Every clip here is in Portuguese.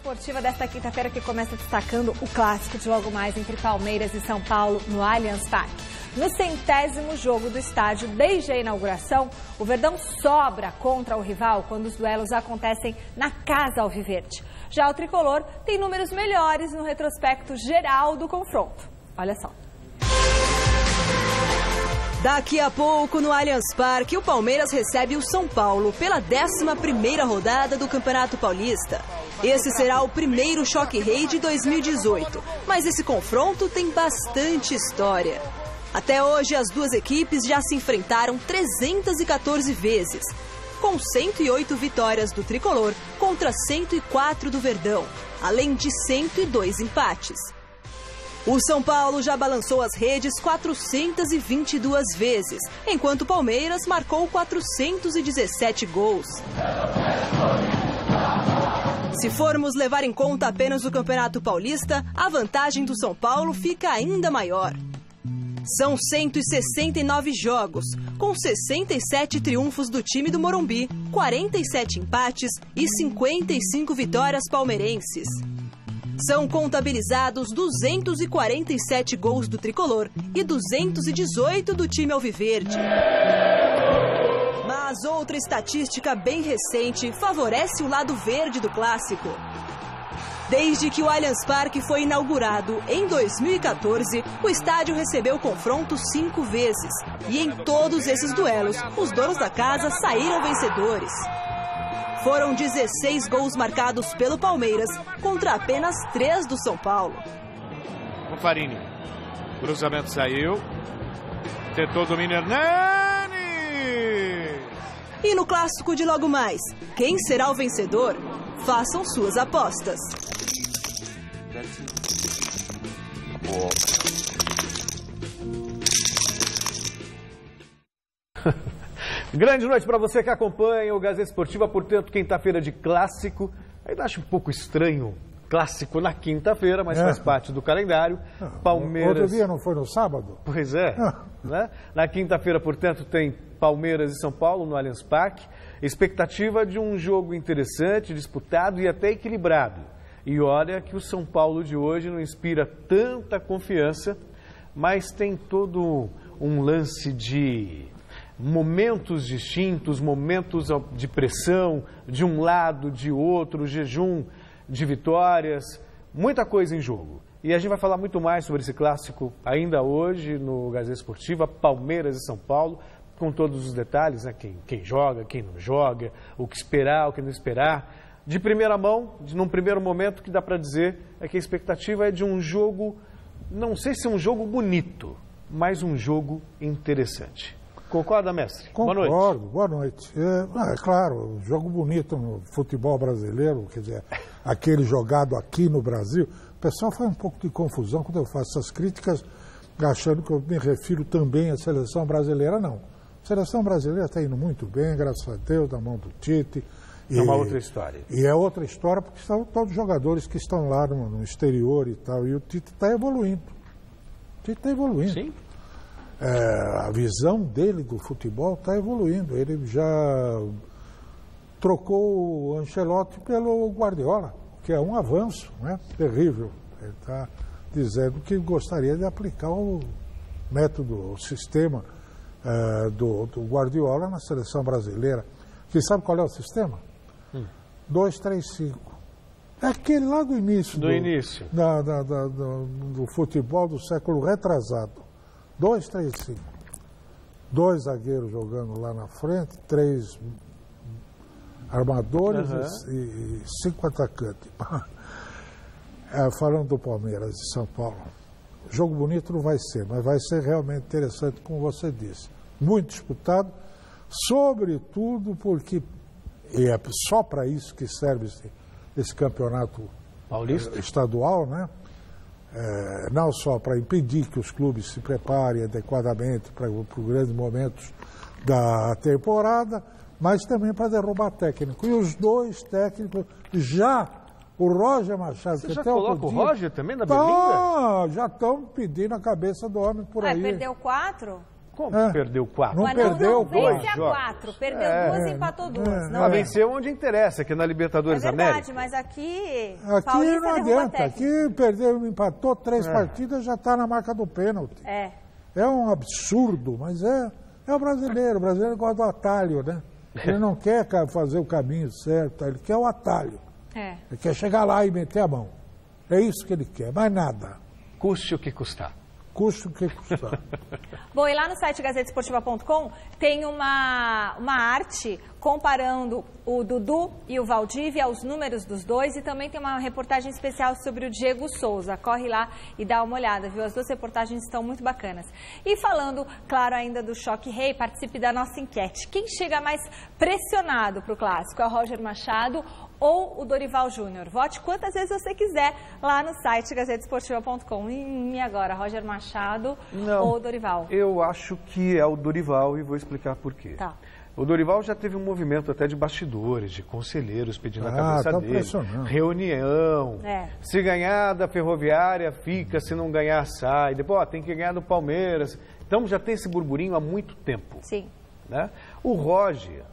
esportiva desta quinta-feira que começa destacando o clássico de logo mais entre Palmeiras e São Paulo no Allianz Parque. No 100º jogo do estádio, desde a inauguração, o Verdão sobra contra o rival quando os duelos acontecem na Casa Alviverde. Já o tricolor tem números melhores no retrospecto geral do confronto. Olha só. Daqui a pouco, no Allianz Parque, o Palmeiras recebe o São Paulo pela 11ª rodada do Campeonato Paulista. Esse será o primeiro Choque Rei de 2018, mas esse confronto tem bastante história. Até hoje, as duas equipes já se enfrentaram 314 vezes, com 108 vitórias do tricolor contra 104 do Verdão, além de 102 empates. O São Paulo já balançou as redes 422 vezes, enquanto o Palmeiras marcou 417 gols. Se formos levar em conta apenas o Campeonato Paulista, a vantagem do São Paulo fica ainda maior. São 169 jogos, com 67 triunfos do time do Morumbi, 47 empates e 55 vitórias palmeirenses. São contabilizados 247 gols do tricolor e 218 do time alviverde. Mas outra estatística bem recente favorece o lado verde do clássico. Desde que o Allianz Parque foi inaugurado em 2014, o estádio recebeu confronto 5 vezes. E em todos esses duelos, os donos da casa saíram vencedores. Foram 16 gols marcados pelo Palmeiras contra apenas 3 do São Paulo. O Farini. Cruzamento saiu. Tentou o domínio Hernani. E no clássico de logo mais, quem será o vencedor? Façam suas apostas. Grande noite para você que acompanha o Gazeta Esportiva, portanto, quinta-feira de clássico. Ainda acho um pouco estranho clássico na quinta-feira, mas faz parte do calendário. Palmeiras... Outro dia não foi no sábado? Pois é. Né? Na quinta-feira, portanto, tem Palmeiras e São Paulo no Allianz Parque. Expectativa de um jogo interessante, disputado e até equilibrado. E olha que o São Paulo de hoje não inspira tanta confiança, mas tem todo um lance de momentos distintos, momentos de pressão, de um lado, de outro, jejum de vitórias, muita coisa em jogo. E a gente vai falar muito mais sobre esse clássico ainda hoje no Gazeta Esportiva, Palmeiras e São Paulo, com todos os detalhes, né? Quem joga, quem não joga, o que esperar, o que não esperar. De primeira mão, num primeiro momento, o que dá para dizer é que a expectativa é de um jogo, não sei se é um jogo bonito, mas um jogo interessante. Concorda, mestre? Concordo, boa noite. Boa noite. É claro, jogo bonito no futebol brasileiro, quer dizer, aquele jogado aqui no Brasil. O pessoal faz um pouco de confusão quando eu faço essas críticas, achando que eu me refiro também à seleção brasileira. Não. A seleção brasileira está indo muito bem, graças a Deus, na mão do Tite. É uma outra história. E é outra história porque são todos jogadores que estão lá no exterior e tal. E o Tite está evoluindo. O Tite está evoluindo. Sim. A visão dele do futebol está evoluindo. Ele já trocou o Ancelotti pelo Guardiola, que é um avanço, né? Terrível. Ele está dizendo que gostaria de aplicar o método, o sistema do Guardiola na seleção brasileira. Você sabe qual é o sistema? 2-3-5. É aquele lá do início. Do futebol do século retrasado. 2-3-5. 2 zagueiros jogando lá na frente, 3 armadores e 5 atacantes. Falando do Palmeiras e São Paulo, jogo bonito não vai ser, mas vai ser realmente interessante, como você disse. Muito disputado, sobretudo porque, e é só para isso que serve esse campeonato paulista estadual, né? Não só para impedir que os clubes se preparem adequadamente para os grandes momentos da temporada, mas também para derrubar técnico. E os dois técnicos o Roger Machado... Você já coloca o Roger também na berlinda? Já estão pedindo a cabeça do homem por aí. Perdeu 4? Como perdeu 4? Não perdeu vence a 4, perdeu 2 e empatou 2. Mas venceu onde interessa, que é na Libertadores América. É verdade, mas aqui Aqui não adianta, aqui perdeu, empatou 3 partidas, já está na marca do pênalti. É um absurdo, mas é o brasileiro gosta do atalho, né? Ele não quer fazer o caminho certo, ele quer o atalho. Ele quer chegar lá e meter a mão. É isso que ele quer, mais nada. Custe o que custar. Custe o que custar. Bom, e lá no site gazetesportiva.com tem uma arte comparando o Dudu e o Valdívia, os números dos dois, e também tem uma reportagem especial sobre o Diego Souza. Corre lá e dá uma olhada, viu? As 2 reportagens estão muito bacanas. E falando, claro, ainda do Choque Rei, participe da nossa enquete. Quem chega mais pressionado para o Clássico? É o Roger Machado ou o Dorival Júnior? Vote quantas vezes você quiser lá no site gazetesportiva.com. E agora, Roger Machado ou o Dorival? Eu acho que é o Dorival e vou explicar por quê. Tá. O Dorival já teve um movimento até de bastidores, de conselheiros pedindo a cabeça dele. Reunião. Se ganhar da Ferroviária, fica. Se não ganhar, sai. Depois, tem que ganhar do Palmeiras. Então já tem esse burburinho há muito tempo. Sim. Né? O Roger,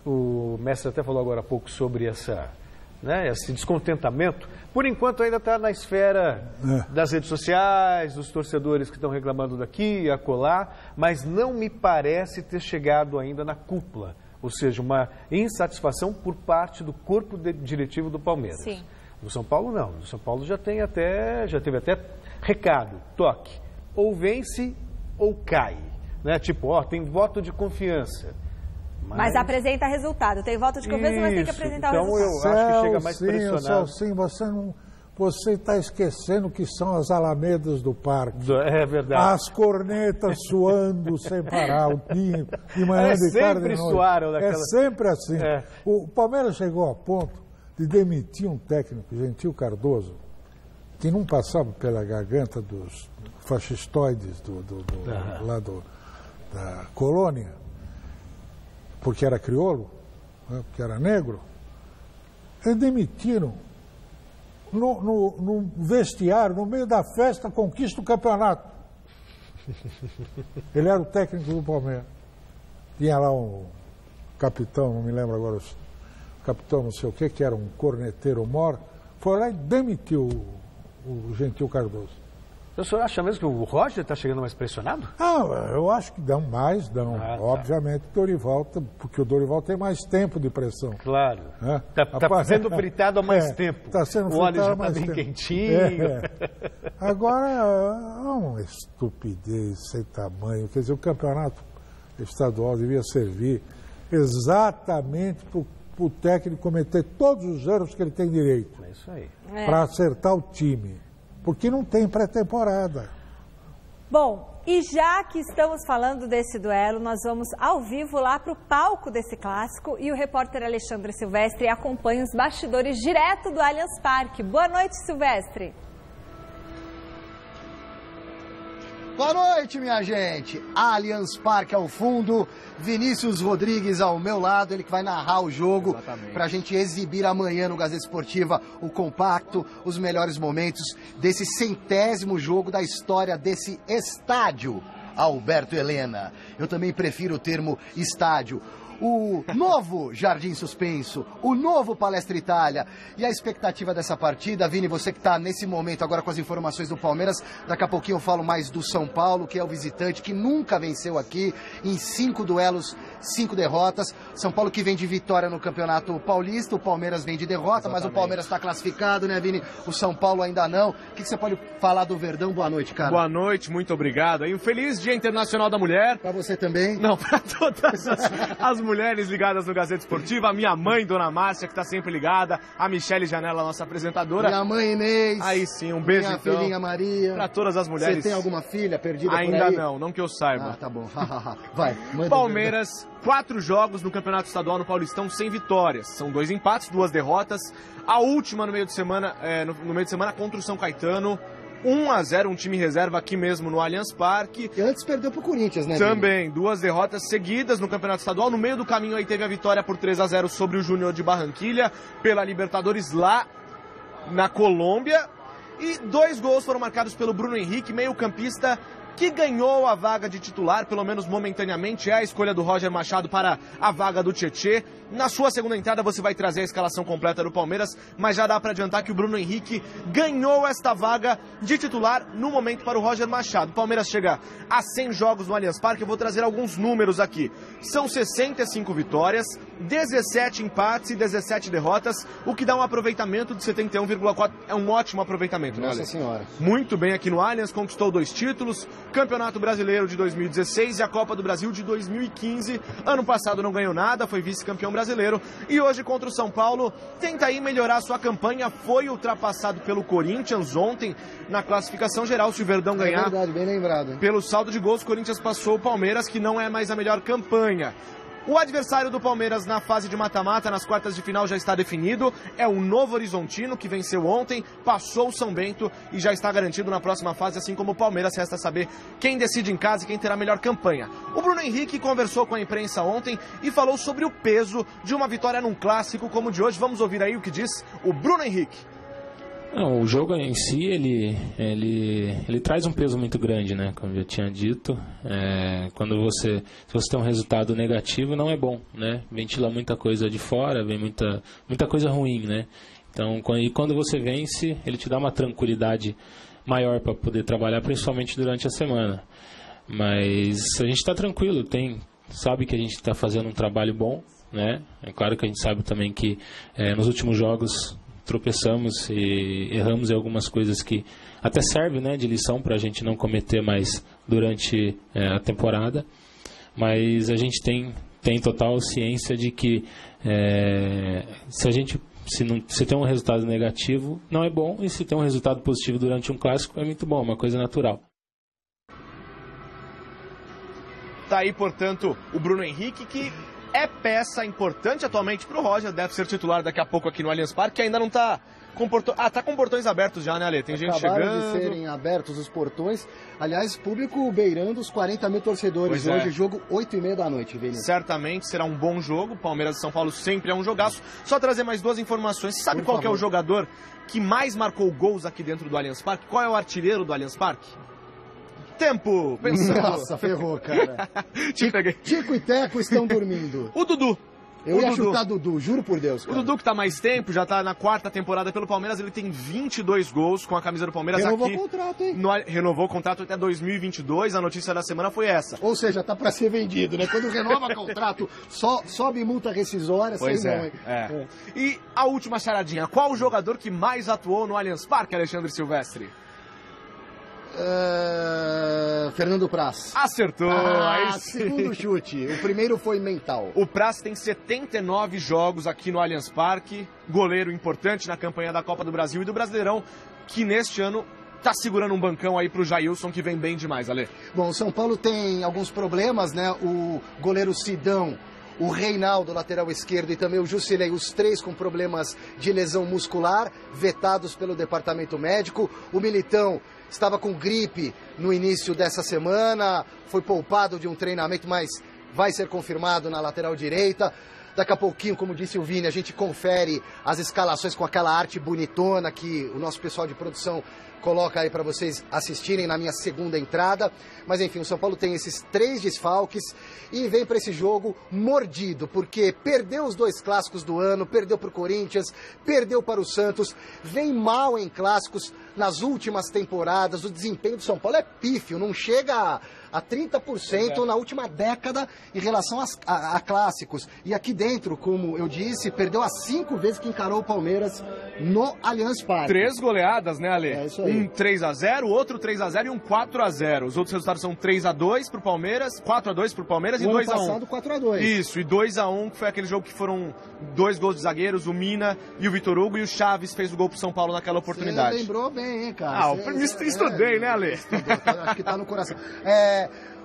o mestre até falou agora há pouco sobre esse descontentamento. Por enquanto ainda está na esfera das redes sociais, dos torcedores que estão reclamando daqui e acolá, mas não me parece ter chegado ainda na cúpula, ou seja, uma insatisfação por parte do corpo diretivo do Palmeiras. Sim. Do São Paulo não, do São Paulo já teve até recado, toque, ou vence ou cai, né? Tipo, tem voto de confiança. Mas apresenta resultado. Tem voto de confiança, mas tem que apresentar o resultado. Então eu acho que chega mais pressionado. Sim, você está esquecendo que são as alamedas do parque. É verdade. As cornetas suando sem parar, o time de manhã, de tarde, de noite. É sempre assim. O Palmeiras chegou a ponto de demitir um técnico, Gentil Cardoso, que não passava pela garganta dos fascistoides lá da colônia, porque era crioulo, né, porque era negro. Eles demitiram no vestiário, no meio da festa, conquista o campeonato. Ele era o técnico do Palmeiras. Tinha lá um capitão, não me lembro agora, capitão não sei o que era um corneteiro mor, foi lá e demitiu o Gentil Cardoso. O senhor acha mesmo que o Roger está chegando mais pressionado? Eu acho que dão. Obviamente, Dorival, porque o Dorival tem mais tempo de pressão. Claro. Está sendo fritado há mais tempo. Está sendo fritado há mais tempo. O óleo já está bem quentinho. Agora, é uma estupidez sem tamanho. Quer dizer, o campeonato estadual devia servir exatamente para o técnico cometer todos os erros que ele tem direito. É isso aí. Para acertar o time. Porque não tem pré-temporada. Bom, e já que estamos falando desse duelo, nós vamos ao vivo lá para o palco desse clássico e o repórter Alexandre Silvestre acompanha os bastidores direto do Allianz Parque. Boa noite, Silvestre. Boa noite, minha gente. Allianz Parque ao fundo, Vinícius Rodrigues ao meu lado, ele que vai narrar o jogo para a gente exibir amanhã no Gazeta Esportiva o compacto, os melhores momentos desse 100º jogo da história desse estádio, Alberto Helena. Eu também prefiro o termo estádio. O novo Jardim Suspenso, o novo Palestra Itália. E a expectativa dessa partida, Vini, você que está nesse momento agora com as informações do Palmeiras, daqui a pouquinho eu falo mais do São Paulo, que é o visitante, que nunca venceu aqui, em 5 duelos, 5 derrotas. São Paulo que vem de vitória no Campeonato Paulista, o Palmeiras vem de derrota, mas o Palmeiras está classificado, né, Vini? O São Paulo ainda não. O que você pode falar do Verdão? Boa noite, cara. Boa noite, muito obrigado. E um feliz Dia Internacional da Mulher. Para você também. Não, para todas as mulheres ligadas no Gazeta Esportiva, a minha mãe, Dona Márcia, que está sempre ligada, a Michele Janela, nossa apresentadora. Minha mãe Inês. Aí sim, um beijo minha então. Minha filhinha Maria. Para todas as mulheres. Você tem alguma filha perdida ainda por aí? não que eu saiba. Ah, tá bom. Vai, manda. Palmeiras, 4 jogos no Campeonato Estadual no Paulistão sem vitórias. São 2 empates, 2 derrotas. A última no meio de semana, contra o São Caetano. 1-0, um time reserva aqui mesmo no Allianz Parque. E antes perdeu pro Corinthians, né? Também, 2 derrotas seguidas no Campeonato Estadual. No meio do caminho aí teve a vitória por 3-0 sobre o Júnior de Barranquilha, pela Libertadores lá na Colômbia. E 2 gols foram marcados pelo Bruno Henrique, meio-campista que ganhou a vaga de titular, pelo menos momentaneamente, é a escolha do Roger Machado para a vaga do Tietê. Na sua segunda entrada você vai trazer a escalação completa do Palmeiras, mas já dá para adiantar que o Bruno Henrique ganhou esta vaga de titular no momento para o Roger Machado. O Palmeiras chega a 100 jogos no Allianz Parque, eu vou trazer alguns números aqui. São 65 vitórias, 17 empates e 17 derrotas, o que dá um aproveitamento de 71,4. É um ótimo aproveitamento, né, Ale? Nossa Senhora. Muito bem aqui no Allianz, conquistou 2 títulos, Campeonato Brasileiro de 2016 e a Copa do Brasil de 2015. Ano passado não ganhou nada, foi vice-campeão brasileiro. E hoje contra o São Paulo, tenta aí melhorar sua campanha. Foi ultrapassado pelo Corinthians ontem na classificação geral. Se o Verdão ganhar, É verdade, bem lembrado, hein? pelo saldo de gols, o Corinthians passou o Palmeiras, que não é mais a melhor campanha. O adversário do Palmeiras na fase de mata-mata, nas quartas de final, já está definido. É o Novo Horizontino, que venceu ontem, passou o São Bento e já está garantido na próxima fase, assim como o Palmeiras. Resta saber quem decide em casa e quem terá a melhor campanha. O Bruno Henrique conversou com a imprensa ontem e falou sobre o peso de uma vitória num clássico como o de hoje. Vamos ouvir aí o que diz o Bruno Henrique. Não, o jogo em si, ele traz um peso muito grande, né? Como eu já tinha dito, quando se você tem um resultado negativo, não é bom, né? Ventila muita coisa de fora, vem muita coisa ruim, né? Então, quando você vence, ele te dá uma tranquilidade maior para poder trabalhar, principalmente durante a semana. Mas a gente está tranquilo, sabe que a gente está fazendo um trabalho bom, né? É claro que a gente sabe também que nos últimos jogos tropeçamos e erramos em algumas coisas que até servem, né, de lição para a gente não cometer mais durante a temporada, mas a gente tem total ciência de que se tem um resultado negativo não é bom, e se tem um resultado positivo durante um clássico é muito bom, é uma coisa natural. Tá aí, portanto, o Bruno Henrique, que é peça importante atualmente para o Roger, deve ser titular daqui a pouco aqui no Allianz Parque, que ainda não está tá com portões abertos já, né, Ale? Tem gente chegando. Acabaram de serem abertos os portões. Aliás, público beirando os 40 mil torcedores. Pois hoje, jogo 8h30 da noite, Vini. Certamente será um bom jogo. Palmeiras e São Paulo sempre é um jogaço. Só trazer mais 2 informações. Sabe qual que é o jogador que mais marcou gols aqui dentro do Allianz Parque? Qual é o artilheiro do Allianz Parque? Tempo! Pensando. Nossa, ferrou, cara. Te peguei. Tico e Teco estão dormindo. O Dudu. Eu ia chutar Dudu, juro por Deus, cara. O Dudu, que tá mais tempo, já tá na 4ª temporada pelo Palmeiras, ele tem 22 gols com a camisa do Palmeiras. Renovou aqui. O contrato, hein? Renovou o contrato até 2022, a notícia da semana foi essa. Ou seja, tá pra ser vendido, né? Quando renova contrato, só sobe multa rescisória, pois sei é, não, hein? E a última charadinha, qual o jogador que mais atuou no Allianz Parque, Alexandre Silvestre? Fernando Praz. Acertou! Aí sim. Segundo chute. O primeiro foi mental. O Praz tem 79 jogos aqui no Allianz Parque. Goleiro importante na campanha da Copa do Brasil e do Brasileirão, que neste ano tá segurando um bancão aí pro Jailson, que vem bem demais, Ale. Bom, o São Paulo tem alguns problemas, né? O goleiro Sidão, o Reinaldo, lateral esquerdo, e também o Jusilei, os 3 com problemas de lesão muscular, vetados pelo departamento médico. O Militão estava com gripe no início dessa semana, foi poupado de um treinamento, mas vai ser confirmado na lateral direita. Daqui a pouquinho, como disse o Vini, a gente confere as escalações com aquela arte bonitona que o nosso pessoal de produção coloca aí para vocês assistirem na minha segunda entrada. Mas enfim, o São Paulo tem esses 3 desfalques e vem para esse jogo mordido, porque perdeu os 2 clássicos do ano, perdeu para o Corinthians, perdeu para o Santos, vem mal em clássicos nas últimas temporadas. O desempenho do São Paulo é pífio, não chega a 30% na última década em relação a clássicos. E aqui dentro, como eu disse, perdeu as 5 vezes que encarou o Palmeiras no Allianz Parque. 3 goleadas, né, Ale? É isso aí. Um 3-0, outro 3-0 e um 4-0. Os outros resultados são 3-2 pro Palmeiras, 4-2 pro Palmeiras e 2-1. Ano passado, 4-2. Isso, e 2-1, que foi aquele jogo que foram 2 gols de zagueiros, o Mina e o Vitor Hugo, e o Chaves fez o gol pro São Paulo naquela oportunidade. Você lembrou bem, hein, cara? Estudei, né, Ale? Estudou, acho que tá no coração.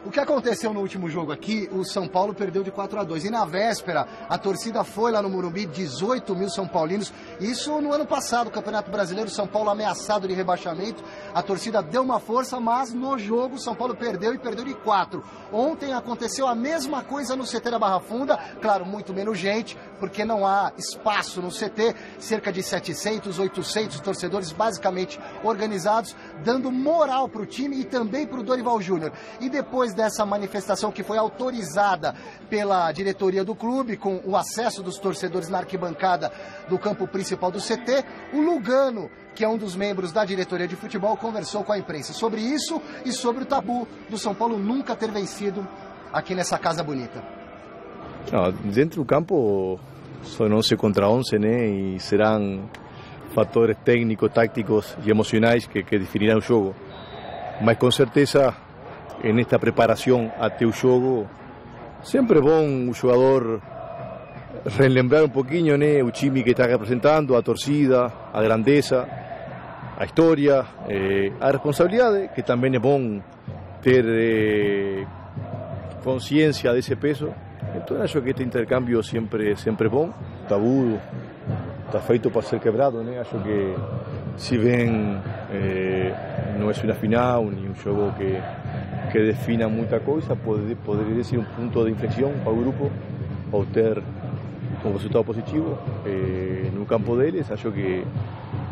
O que aconteceu no último jogo aqui, o São Paulo perdeu de 4-2. E na véspera, a torcida foi lá no Morumbi, 18 mil São Paulinos. Isso no ano passado, o Campeonato Brasileiro, São Paulo ameaçado de rebaixamento. A torcida deu uma força, mas no jogo o São Paulo perdeu e perdeu de 4. Ontem aconteceu a mesma coisa no CT da Barra Funda. Claro, muito menos gente, porque não há espaço no CT. Cerca de 700, 800 torcedores basicamente organizados, dando moral para o time e também para o Dorival Júnior. E depois dessa manifestação que foi autorizada pela diretoria do clube, com o acesso dos torcedores na arquibancada do campo principal do CT, o Lugano, que é um dos membros da diretoria de futebol, conversou com a imprensa sobre isso e sobre o tabu do São Paulo nunca ter vencido aqui nessa casa bonita. Dentro do campo são 11 contra 11, né? E serão fatores técnicos, táticos e emocionais que definirão o jogo. Mas com certeza, nesta preparação até o jogo, sempre é bom o jogador relembrar um pouquinho, né, o time que está representando, a torcida, a grandeza, a história, a responsabilidade, que também é bom ter consciência desse peso. Então acho que este intercâmbio sempre é bom. O tabu está feito para ser quebrado, né? Acho que se bem não é uma final, nem um jogo que defina muita coisa, poderia ser um ponto de inflexão para o grupo, ao ter um resultado positivo no campo deles. Acho que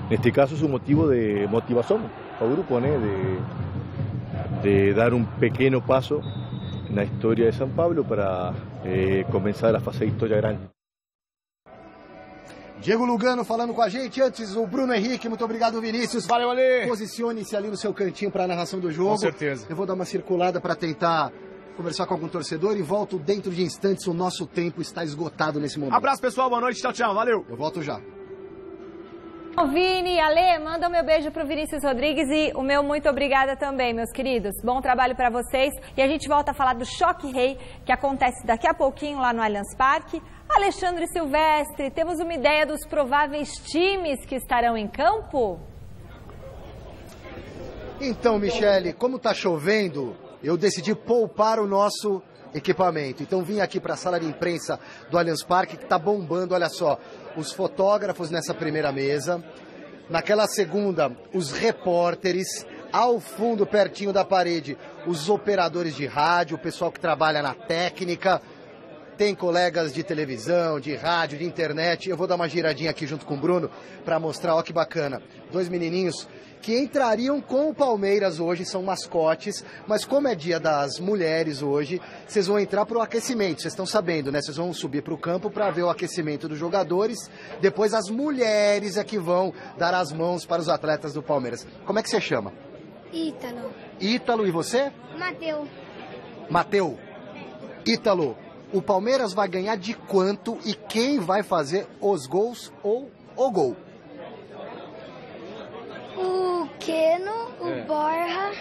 neste caso é um motivo de motivação para o grupo, né? De dar um pequeno passo na história de São Paulo para começar a fazer história grande. Diego Lugano falando com a gente, antes o Bruno Henrique, muito obrigado, Vinícius. Valeu, Ale. Posicione-se ali no seu cantinho para a narração do jogo. Com certeza. Eu vou dar uma circulada para tentar conversar com algum torcedor e volto dentro de instantes, o nosso tempo está esgotado nesse momento. Abraço, pessoal, boa noite, tchau, tchau, valeu. Eu volto já. Vini, Ale, manda o meu beijo pro Vinícius Rodrigues e o meu muito obrigada também, meus queridos. Bom trabalho para vocês e a gente volta a falar do Choque Rei, que acontece daqui a pouquinho lá no Allianz Parque. Alexandre Silvestre, temos uma ideia dos prováveis times que estarão em campo? Então, Michele, como está chovendo, eu decidi poupar o nosso equipamento. Então vim aqui para a sala de imprensa do Allianz Parque, que está bombando, olha só, os fotógrafos nessa primeira mesa, naquela segunda, os repórteres, ao fundo, pertinho da parede, os operadores de rádio, o pessoal que trabalha na técnica, tem colegas de televisão, de rádio, de internet. Eu vou dar uma giradinha aqui junto com o Bruno para mostrar, ó que bacana, dois menininhos que entrariam com o Palmeiras hoje, são mascotes, mas como é dia das mulheres hoje, vocês vão entrar para o aquecimento, vocês estão sabendo, né? Vocês vão subir para o campo para ver o aquecimento dos jogadores, depois as mulheres é que vão dar as mãos para os atletas do Palmeiras. Como é que você chama? Ítalo. Ítalo, e você? Mateu. Mateu. Ítalo, o Palmeiras vai ganhar de quanto e quem vai fazer os gols ou o gol? O Keno, o Borja.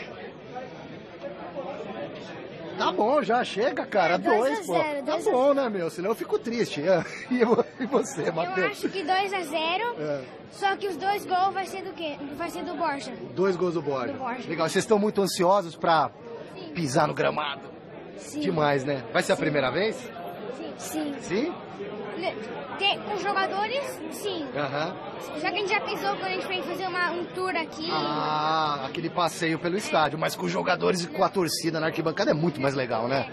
Tá bom, já chega, cara. 2 a 0. Tá bom, né, meu? Senão eu fico triste. E você, Matheus? Eu acho que 2 a 0. Só que os 2 gols vai ser do quê? Vai ser do Borja. 2 gols do Borja. Do Borja. Legal. Vocês estão muito ansiosos pra pisar no gramado? Sim. Demais, né? Vai ser a primeira vez? Sim. Sim? Com jogadores, sim. Aham. Já que a gente já pensou quando a gente foi fazer um tour aqui. Ah, aquele passeio pelo estádio. Mas com jogadores e com a torcida na arquibancada é muito mais legal, né?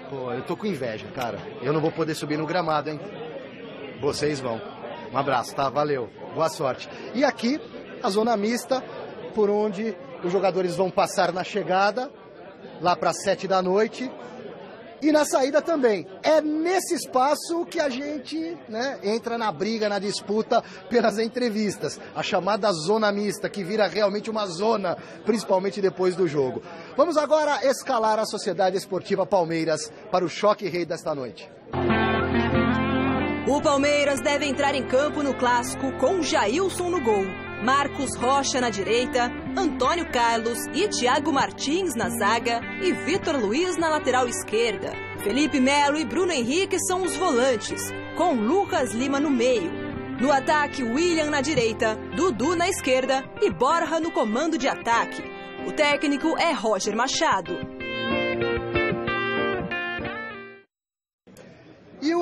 Pô, eu tô com inveja, cara. Eu não vou poder subir no gramado, hein? Vocês vão. Um abraço, tá? Valeu. Boa sorte. E aqui, a zona mista, por onde os jogadores vão passar na chegada, lá para 7 da noite. E na saída também. É nesse espaço que a gente, né, entra na briga, na disputa pelas entrevistas. A chamada zona mista, que vira realmente uma zona, principalmente depois do jogo. Vamos agora escalar a Sociedade Esportiva Palmeiras para o Choque Rei desta noite. O Palmeiras deve entrar em campo no clássico com Jailson no gol, Marcos Rocha na direita, Antônio Carlos e Thiago Martins na zaga e Vitor Luiz na lateral esquerda. Felipe Melo e Bruno Henrique são os volantes, com Lucas Lima no meio. No ataque, William na direita, Dudu na esquerda e Borja no comando de ataque. O técnico é Roger Machado.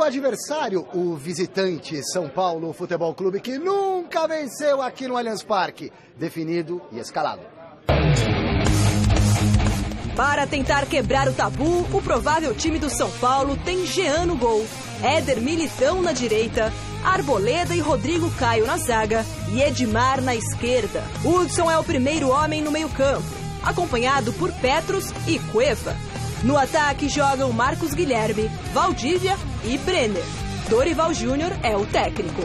o adversário, o visitante São Paulo Futebol Clube, que nunca venceu aqui no Allianz Parque. Definido e escalado. Para tentar quebrar o tabu, o provável time do São Paulo tem Jean no gol, Éder Militão na direita, Arboleda e Rodrigo Caio na zaga e Edmar na esquerda. Hudson é o primeiro homem no meio-campo, acompanhado por Petros e Cueva. No ataque jogam Marcos Guilherme, Valdívia e Brenner. Dorival Júnior é o técnico.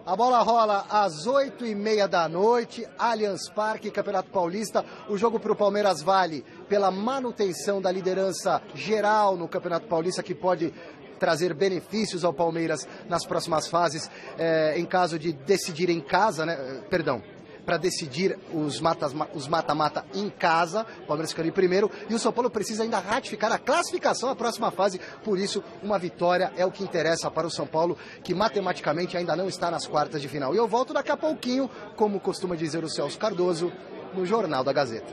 A bola rola às 8h30 da noite, Allianz Parque, Campeonato Paulista. O jogo para o Palmeiras vale pela manutenção da liderança geral no Campeonato Paulista, que pode trazer benefícios ao Palmeiras nas próximas fases, em caso de decidir em casa, né? Para decidir os mata-mata em casa, o Palmeiras ficando em primeiro, e o São Paulo precisa ainda ratificar a classificação à próxima fase, por isso uma vitória é o que interessa para o São Paulo, que matematicamente ainda não está nas quartas de final. E eu volto daqui a pouquinho, como costuma dizer o Celso Cardoso, no Jornal da Gazeta.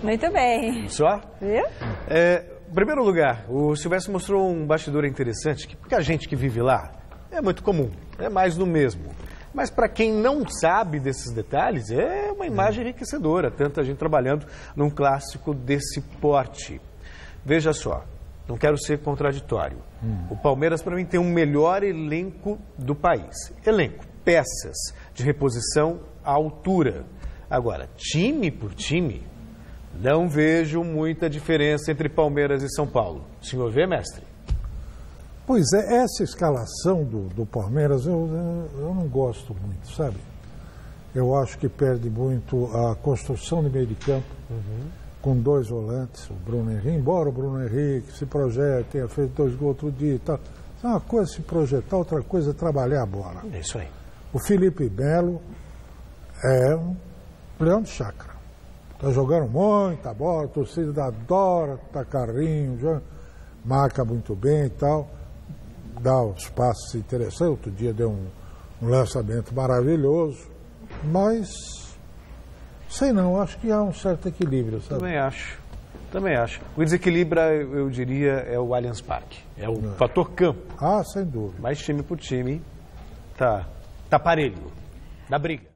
Muito bem. Só? Viu? Em primeiro lugar, o Silvestre mostrou um bastidor interessante, que porque a gente que vive lá é muito comum, é mais do mesmo. Mas para quem não sabe desses detalhes, é uma imagem enriquecedora, tanta gente trabalhando num clássico desse porte. Veja só, não quero ser contraditório. O Palmeiras, para mim, tem o melhor elenco do país. Elenco, peças de reposição à altura. Agora, time por time, não vejo muita diferença entre Palmeiras e São Paulo. O senhor vê, mestre? Pois é, essa escalação do Palmeiras eu não gosto muito, sabe? Eu acho que perde muito a construção de meio de campo, com dois volantes, o Bruno Henrique, embora o Bruno Henrique se projete, tenha feito 2 gols outro dia e tal. Uma coisa é se projetar, outra coisa é trabalhar a bola. É isso aí. O Felipe Melo é um leão de chácara. Está jogando muita bola, a torcida adora, tá carrinho, marca muito bem e tal. Dá uns passos interessantes, outro dia deu um lançamento maravilhoso, mas sei não, acho que há um certo equilíbrio, sabe? Também acho. O desequilíbrio, eu diria, é o Allianz Parque, é o fator campo. Ah, sem dúvida. Mas time por time tá parelho, na briga.